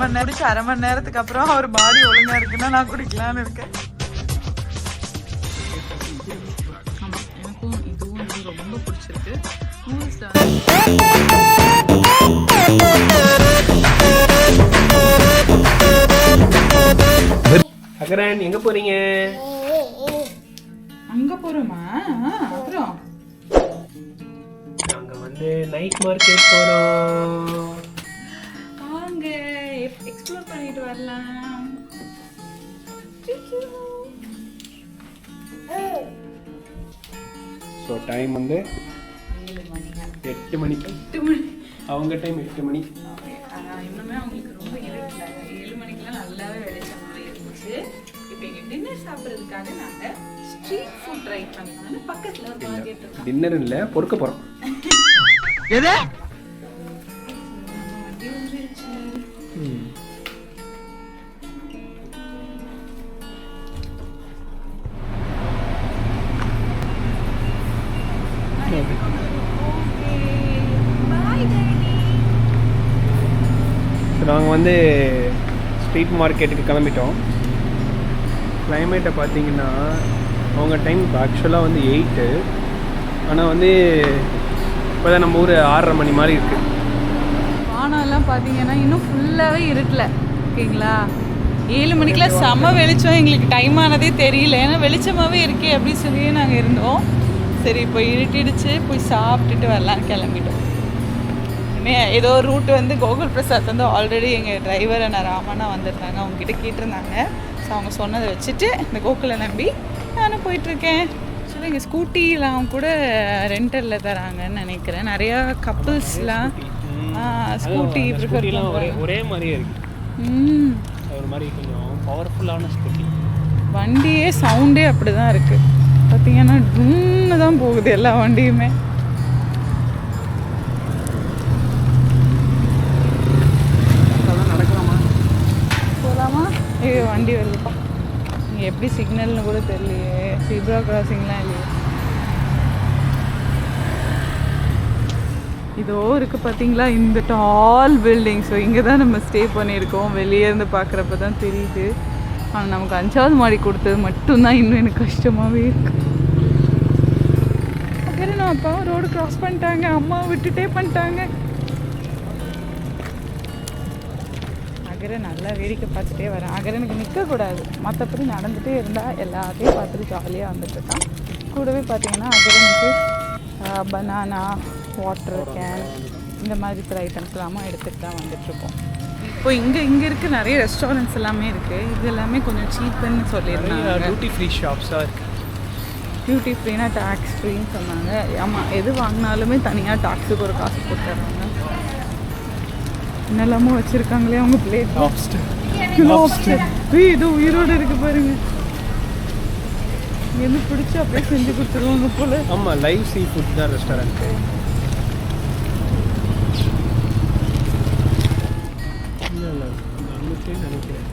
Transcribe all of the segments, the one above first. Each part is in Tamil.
மணி நேரம் குடிச்சு அரை மணி நேரத்துக்கு அப்புறம் அவர் பாடி ஒழுங்கா இருக்குன்னா நான் குடிக்கலான்னு இருக்கேன். ஆமா, எனக்கும் இதுவும் ரொம்ப பிடிச்சிருக்கு. அகரன் எங்க போறீங்க? அங்க போறோமா? அப்புறம் நாங்க வந்து நைட் மார்க்கெட் போறோம். வாங்க எக்ஸ்ப்ளோர் பண்ணிட்டு வரலாம். ஸோ டைம் வந்து 8 மணி. அவங்க டைம் 8 மணி. இன்னுமே அவங்களுக்கு ரொம்ப இருட்டல. 7 மணிக்கெல்லாம் நல்லாவே வெளிச்சம் இருந்துச்சு. இப்போ இங்கே டின்னர் சாப்பிட்றதுக்காக நாங்கள் ஸ்ட்ரீட் ஃபுட் ட்ரை பண்ணலாம்னு பக்கத்தில் ஒரு மார்க்கெட் இருக்கோம். டின்னர் இல்லை, பொறுக்க போகிறோம். எது? நாங்கள் வந்து ஸ்ட்ரீட் மார்க்கெட்டுக்கு கிளம்பிட்டோம். கிளைமேட்டை பார்த்தீங்கன்னா அவங்க டைம் ஆக்சுவலாக வந்து 8, ஆனால் வந்து இப்போ தான் நம்ம ஊர் 6:30 மணி மாதிரி இருக்குது. வானம்லாம் பார்த்தீங்கன்னா இன்னும் ஃபுல்லாகவே இருட்டல. ஓகேங்களா, 7 மணிக்கெலாம் செம்ம வெளிச்சம். எங்களுக்கு டைம் ஆனதே தெரியல, ஏன்னா வெளிச்சமாகவே இருக்கே அப்படின்னு சொல்லி நாங்கள் இருந்தோம். சரி இப்போ இருட்டிடுச்சு, போய் சாப்பிட்டுட்டு வரலாம் கிளம்பிட்டோம். ஏதோ ரூட் வந்து கோகுல் பிரசாத் வந்து ஆல்ரெடி எங்கள் டிரைவர் அண்ணா ராமண்ணா வந்திருந்தாங்க, அவங்ககிட்ட கேட்டிருந்தாங்க. ஸோ அவங்க சொன்னதை வச்சுட்டு இந்த கோகுலை நம்பி நானும் போயிட்டுருக்கேன். ஆக்சுவலாக எங்கள் ஸ்கூட்டிலாம் கூட ரெண்டரில் தராங்கன்னு நினைக்கிறேன். நிறையா கப்புள்ஸ்லாம் ஸ்கூட்டி ப்ரிஃபர் ஒரே மாதிரியே இருக்கு. ஒரு மாதிரி கொஞ்சம் பவர்ஃபுல்லான ஸ்கூட்டி. வண்டியே சவுண்டே அப்படி தான் இருக்குது. பார்த்தீங்கன்னா டுன்னு தான் போகுது எல்லா வண்டியுமே. ஐயோ வண்டி வருதுப்பா. இங்கே எப்படி சிக்னல்னு கூட தெரியலையே. சீப்ரா கிராசிங்லாம் இல்லையே. இதோ இருக்குது பார்த்தீங்களா இந்த டால் பில்டிங். ஸோ இங்கே தான் நம்ம ஸ்டே பண்ணியிருக்கோம். வெளியே இருந்து பார்க்குறப்ப தான் தெரியுது. ஆனால் நமக்கு 5வது மாடி கொடுத்தது மட்டும்தான் இன்னும் எனக்கு கஷ்டமாகவே இருக்கு. அப்புறம் நான் அப்பா ரோடு க்ராஸ் பண்ணிட்டாங்க, அம்மா விட்டுட்டே பண்ணிட்டாங்க. அகரன் நல்லா வேடிக்கை பார்த்துட்டே வரேன். அகரனுக்கு நிற்கக்கூடாது, மற்றபடி நடந்துகிட்டே இருந்தால் எல்லாத்தையும் பார்த்துட்டு ஜாலியாக வந்துட்டுருக்கான். கூடவே பார்த்தீங்கன்னா அகரனுக்கு பனானா, வாட்டர் கேன் இந்த மாதிரி சில ஐட்டம்ஸ் எல்லாமே எடுத்துகிட்டு தான் வந்துட்டுருக்கோம். இப்போ இங்கே இருக்க நிறைய ரெஸ்டாரண்ட்ஸ் எல்லாமே இருக்குது. இது எல்லாமே கொஞ்சம் சீப்புன்னு சொல்லியிருந்தாங்க. டியூட்டி ஃப்ரீ ஷாப்ஸாக இருக்குது. டியூட்டி ஃப்ரீனா டேக்ஸ் ஃப்ரீன்னு சொன்னாங்க. ஆமாம், எது வாங்கினாலுமே தனியாக டாக்ஸுக்கு ஒரு காசு போட்டுறாங்க. என்னெல்லாமோ வச்சுருக்காங்களே அவங்க பிளேட். இது உயிரோடு இருக்குது பாருங்க. எது பிடிச்சி அப்படியே செஞ்சு கொடுத்துருவாங்க போல. ஆமாம், லைவ் சீ ஃபுட் தான் ரெஸ்டாரண்ட்டு. நினைக்கிறேன்.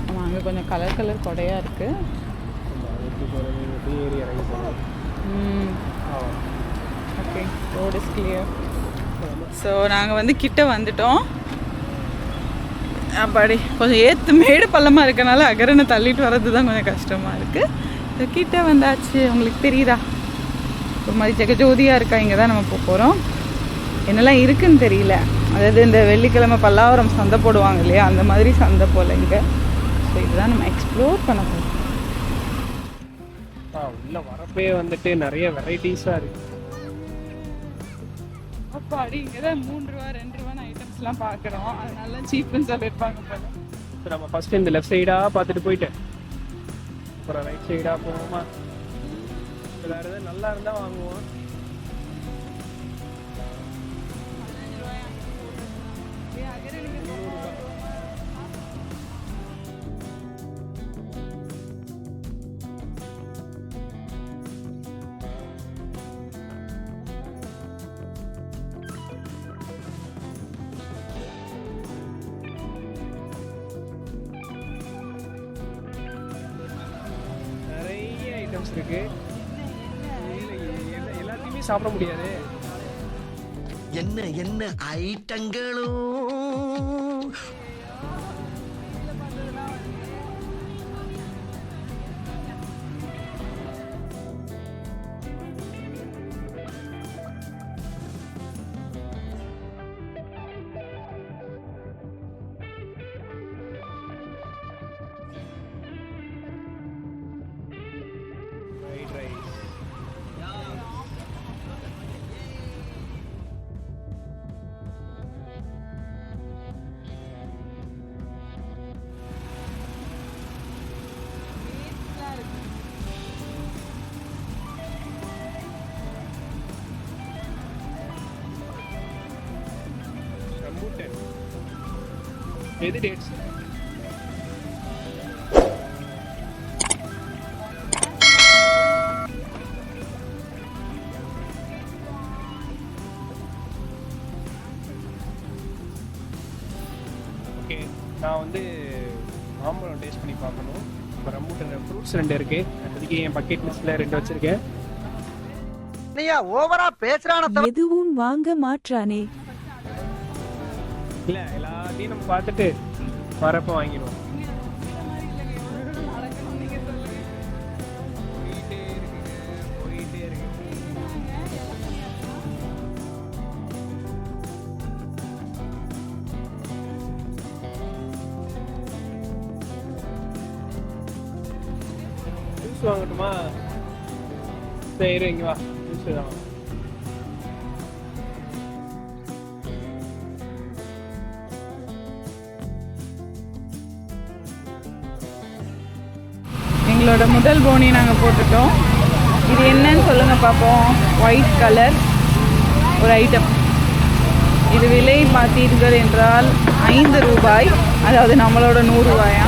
ஆமாம், அங்கே கொஞ்சம் கலர் கலர் கொடையாக இருக்குது. Okay, road is clear. So நாங்கள் வந்து கிட்ட வந்துட்டோம். அப்பாடி கொஞ்சம் மேடு பள்ளமாக இருக்கனால அகரனை தள்ளிட்டு வர்றது தான் கொஞ்சம் கஷ்டமாக இருக்குது. ஸோ கிட்ட வந்தாச்சு. உங்களுக்கு தெரியுதா, ஒரு மாதிரி ஜெகஜோதியாக இருக்கா. இங்கே தான் நம்ம போகிறோம். என்னெல்லாம் இருக்குதுன்னு தெரியல. அதாவது இந்த வெள்ளிக்கிழமை பல்லாவரம் சந்தை போடுவாங்க இல்லையா, அந்த மாதிரி சந்தை போல் இங்கே. ஸோ இதுதான் நம்ம எக்ஸ்ப்ளோர் பண்ண போகிறோம். உள்ளே வரப்பே வந்துட்டு நிறைய வெரைட்டிஸாக இருக்குது. அப்பாடி இங்கே தான் 3 ரூபா 2 ரூபான்னு ஐட்டம்ஸ்லாம் பார்க்குறோம். அதனால சீப்புன்னு சொல்லியிருப்பாங்க போல. ஸோ நம்ம ஃபஸ்ட்டு இந்த லெஃப்ட் சைடாக பார்த்துட்டு போயிட்டு அப்புறம் ரைட் சைடாக போவோமா. வேறு எதாவது நல்லா இருந்தால் வாங்குவோம். இருக்கு. எல்லாத்தையுமே சாப்பிட முடியாது. என்ன ஐட்டங்களும் எது டேட்ஸ்? ஓகே, நான் வந்து மாம்பழம் டேஸ்ட் பண்ணி பார்க்கணும். இப்போ ரம்பூட்டன் ஃப்ரூட்ஸ் 2 இருக்குது. அதுக்கு என் பக்கெட் லிஸ்ட்டில் 2 வச்சுருக்கேன். ஓவரா பேசுறான எதுவும் வாங்க மாற்றானே. இல்லை, எல்லாத்தையும் நம்ம பார்த்துட்டு வரப்போ வாங்கிடுவோம். போயிட்டே இருக்கு. ஜூஸ் வாங்கட்டுமா? சரி, இங்கே வா, ஜூஸ் தான். எங்களோட முதல் போனி நாங்கள் போட்டுட்டோம். இது என்னன்னு சொல்லுங்கள் பார்ப்போம். ஒயிட் கலர் ஒரு ஐட்டம். இது விலை பார்த்தீர்கள் என்றால் 5 ரூபாய், அதாவது நம்மளோட 100 ரூபாயா.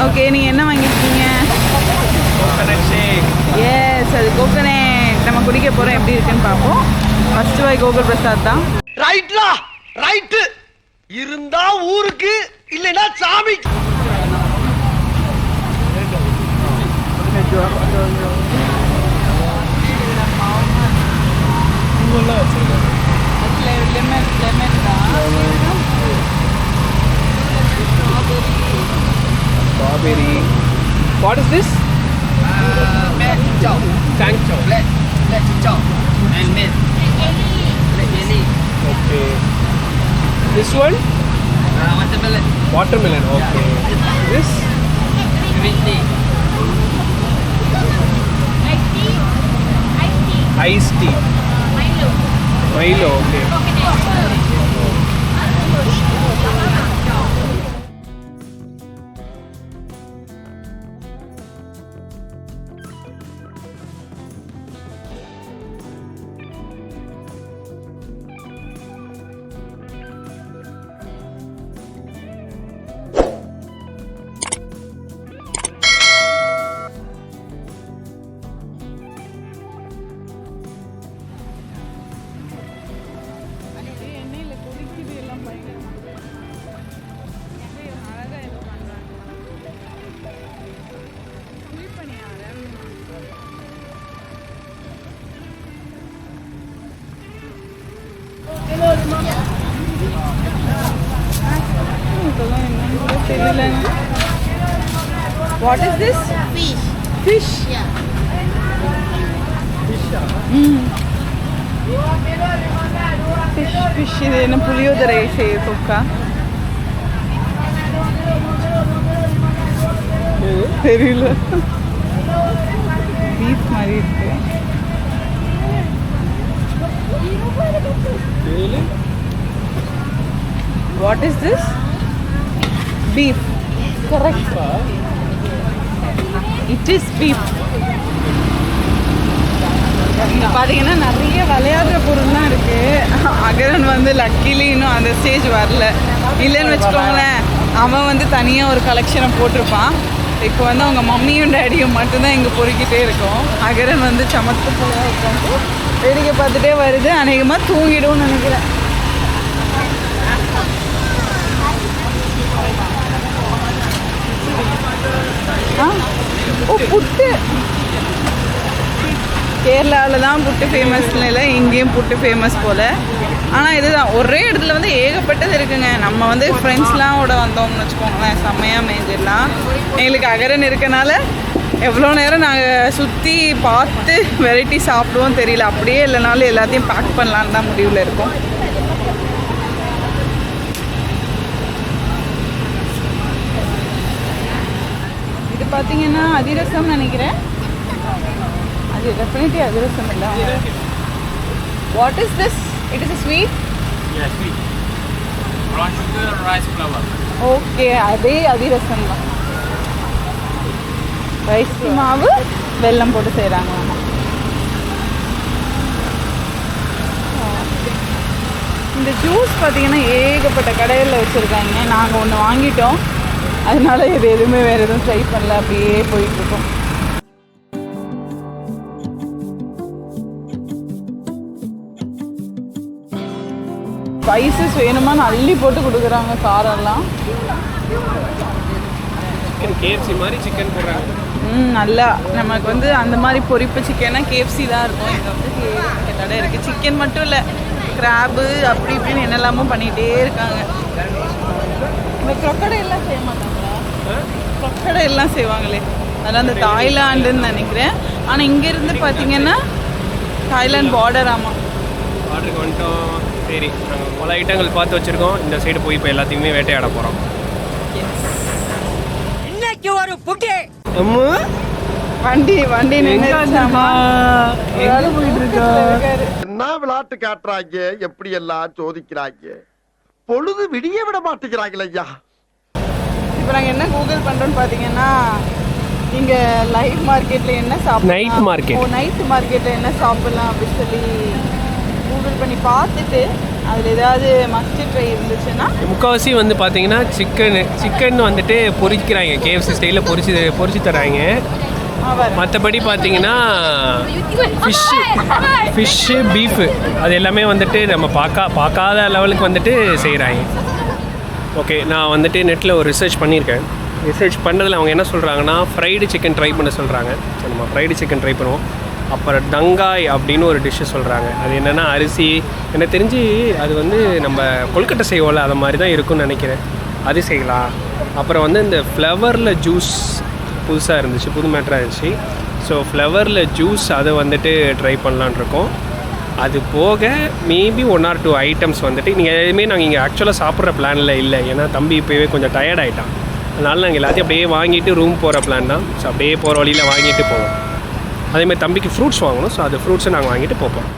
ஓகே, நீங்கள் என்ன வாங்கியிருக்கீங்க? எஸ், அது கோகனட். நம்ம குடிக்க போகிறோம், எப்படி இருக்குன்னு பார்ப்போம். ஃபர்ஸ்ட் வாய் கோகுல் பிரசாத் தான். ரைட்லா ரைட்டு இருந்தா ஊருக்கு இல்லைன்னா சாமி. லெமன் தான். Strawberry. What is this? Tang chow. Black chow and milk. Black jelly. Okay. This one? Watermelon. Watermelon. Okay. This? Green tea. Iced tea. Milo. Okay. What is this? Fish. Fish. Yeah. Fish. இது என்ன புளியோதரை தொக்கா? தெரியல. பீஃப் மாதிரி இருக்கு. What is this? Beef. Correct. It is beef. இங்கே பார்த்தீங்கன்னா நிறைய விளையாடுற பொருள்லாம் இருக்குது. அகரன் வந்து லக்கிலி இன்னும் அந்த ஸ்டேஜ் வரல. இல்லைன்னு வச்சுக்கோங்களேன், அவன் வந்து தனியாக ஒரு கலெக்ஷனை போட்டிருப்பான். இப்போ வந்து அவங்க மம்மியும் டேடியும் மட்டும்தான் இங்கே பொறுக்கிட்டே இருக்கோம். அகரன் வந்து சமத்து போல உட்காந்து வேடிக்கை பார்த்துட்டே வருது. அநேகமாக தூங்கிடும்னு நினைக்கிறேன். ஓ, புட்டு. கேரளாவில் தான் புட்டு ஃபேமஸ்னு இல்லை, இங்கேயும் புட்டு ஃபேமஸ் போல். ஆனால் இதுதான் ஒரே இடத்துல வந்து ஏகப்பட்டது இருக்குங்க. நம்ம வந்து ஃப்ரெண்ட்ஸ்லாம் கூட வந்தோம்னு வச்சுக்கோங்களேன், செம்மையாக மேஞ்சிடலாம். எங்களுக்கு அகரன் இருக்கனால எவ்வளோ நேரம் நாங்கள் சுற்றி பார்த்து வெரைட்டி சாப்பிடுவோம் தெரியல. அப்படியே இல்லைனாலும் எல்லாத்தையும் பேக் பண்ணலான்னு தான் முடிவில் இருக்கோம். இது பார்த்தீங்கன்னா அதிரசம் நினைக்கிறேன். அது டெஃபினெட்லி அதிரசம் இல்லை. What is this? It is a sweet? Yeah, sweet. brown sugar, rice flour. Okay, அதே அதிரசம் தான். ரைஸ் மாவு வெல்லம் போட்டு செய்கிறாங்களாமா. இந்த ஜூஸ் பார்த்தீங்கன்னா ஏகப்பட்ட கடையில் வச்சுருக்காங்க. நாங்கள் ஒன்று வாங்கிட்டோம், அதனால இது எதுவுமே வேறு எதுவும் ட்ரை பண்ணல, அப்படியே போயிட்டுருக்கோம். ஸ்பைசஸ் வேணுமான்னு அள்ளி போட்டு கொடுக்குறாங்க காரெல்லாம். கேஎஃப்சி மாதிரி சிக்கன் போடுறாங்க. நல்லா நமக்கு வந்து அந்த மாதிரி பொரிப்பு சிக்கனா கேஎஃப்சி தான் இருக்கும். இங்கே வந்து கடை இருக்குது. சிக்கன் மட்டும் இல்லை, கிராபு அப்படி இப்படின்னு என்னெல்லாமோ பண்ணிகிட்டே இருக்காங்க. இந்த க்ரொக்கடை எல்லாம் செய்ய மாட்டாங்களா? க்ரொக்கடை எல்லாம் செய்வாங்களே, அதெல்லாம் அந்த தாய்லாண்டுன்னு நினைக்கிறேன். ஆனால் இங்கேருந்து பார்த்தீங்கன்னா தாய்லாந்து பார்டர். ஆமாம், பார்டருக்கு வந்துட்டோம். சரி, நாங்கள் பல ஐட்டங்கள் பார்த்து வச்சுருக்கோம். இந்த சைடு போய் இப்போ எல்லாத்தையுமே வேட்டையாட போகிறோம். இன்னைக்கு ஒரு புட்டி வண்டி நின்னுச்சாமா. என்ன விளையாட்டு காட்டுறாங்க, எப்படி எல்லாம் சோதிக்கிறாங்க, பொழுது விடிய விட மாட்டேங்கிறாங்களே ஐயா. இப்போ நாங்கள் என்ன கூகுள் பண்ணுறோன்னு பார்த்தீங்கன்னா, இங்கே லைவ் மார்க்கெட்டில் என்ன சாப்பிடலாம், நைட் மார்க்கெட்டில் என்ன சாப்பிடலாம் அப்படின்னு சொல்லி கூகுள் பண்ணி பார்த்துட்டு அதில் ஏதாவது மஸ்ட் ட்ரை இருந்துச்சுன்னா. முக்கால்வாசி வந்து பார்த்தீங்கன்னா சிக்கன் வந்துட்டு பொரிக்கிறாங்க, கேஎஃப்சி ஸ்டைலில் பொரிச்சு தராங்க. மற்றபடி பார்த்தீங்கன்னா ஃபிஷ்ஷு பீஃபு அது எல்லாமே வந்துட்டு நம்ம பார்க்காத லெவலுக்கு வந்துட்டு செய்கிறாங்க. ஓகே, நான் வந்துட்டு நெட்டில் ஒரு ரிசர்ச் பண்ணியிருக்கேன். ரிசர்ச் பண்ணதில் அவங்க என்ன சொல்கிறாங்கன்னா, ஃப்ரைடு சிக்கன் ட்ரை பண்ண சொல்கிறாங்க. ஸோ நம்ம ஃப்ரைடு சிக்கன் ட்ரை பண்ணுவோம். அப்புறம் டங்காய் அப்படின்னு ஒரு டிஷ்ஷு சொல்கிறாங்க. அது என்னென்னா அரிசி, எனக்கு தெரிஞ்சு அது வந்து நம்ம கொல்கட்டை செய்வோம்ல அது மாதிரி தான் இருக்கும்னு நினைக்கிறேன். அது செய்யலாம். அப்புறம் வந்து இந்த ஃப்ளவரில் ஜூஸ் புதுசாக இருந்துச்சு, புது மேட்டராக இருந்துச்சு. ஸோ ஃப்ளவரில் ஜூஸ் அதை வந்துட்டு ட்ரை பண்ணலான் இருக்கோம். அது போக மேபி 1 or 2 ஐட்டம்ஸ் வந்துட்டு நீங்கள் எதுவுமே நாங்கள் இங்கே ஆக்சுவலாக சாப்பிட்ற பிளானில் இல்லை. ஏன்னா தம்பி இப்போவே கொஞ்சம் டயர்ட் ஆகிட்டான். அதனால் நாங்கள் எல்லாத்தையும் அப்படியே வாங்கிட்டு ரூம் போகிற பிளான் தான். ஸோ அப்படியே போகிற வழியில் வாங்கிட்டு போவோம். அதேமாதிரி தம்பிக்கு ஃப்ரூட்ஸ் வாங்கணும். ஸோ அது ஃப்ரூட்ஸை நாங்கள் வாங்கிட்டு போவோம்.